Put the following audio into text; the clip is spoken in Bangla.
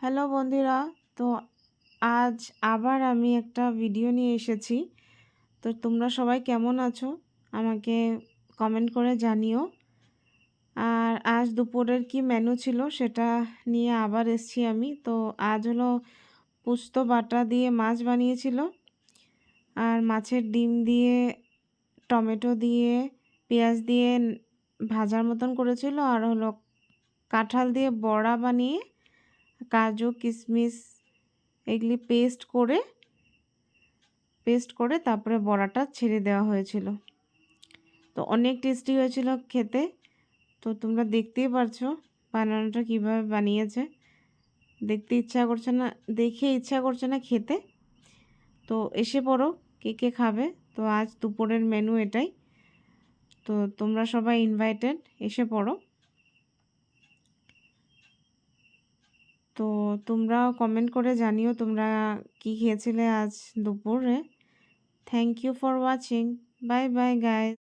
হ্যালো বন্ধুরা, তো আজ আবার আমি একটা ভিডিও নিয়ে এসেছি। তো তোমরা সবাই কেমন আছো আমাকে কমেন্ট করে জানিও। আর আজ দুপুরের কি মেনু ছিল সেটা নিয়ে আবার এসেছি আমি। তো আজ হলো পোস্ত বাটা দিয়ে মাছ বানিয়েছিল, আর মাছের ডিম দিয়ে টমেটো দিয়ে পেঁয়াজ দিয়ে ভাজার মতন করেছিল, আর হলো কাঁঠাল দিয়ে বড়া বানিয়ে কাজু কিশমিশ এগুলি পেস্ট করে তারপরে বড়াটা ছেড়ে দেওয়া হয়েছিল। তো অনেক টেস্টি হয়েছিল খেতে। তো তোমরা দেখতেই পারছো বানানোটা কিভাবে বানিয়েছে। দেখে ইচ্ছা করছে না খেতে। তো এসে পড়ো, কে কে খাবে। তো আজ দুপুরের মেনু এটাই। তো তোমরা সবাই ইনভাইটেড, এসে পড়ো। তো তোমরাও কমেন্ট করে জানিও তোমরা কি খেয়েছিলে আজ দুপুরে। Thank you for watching. Bye bye guys.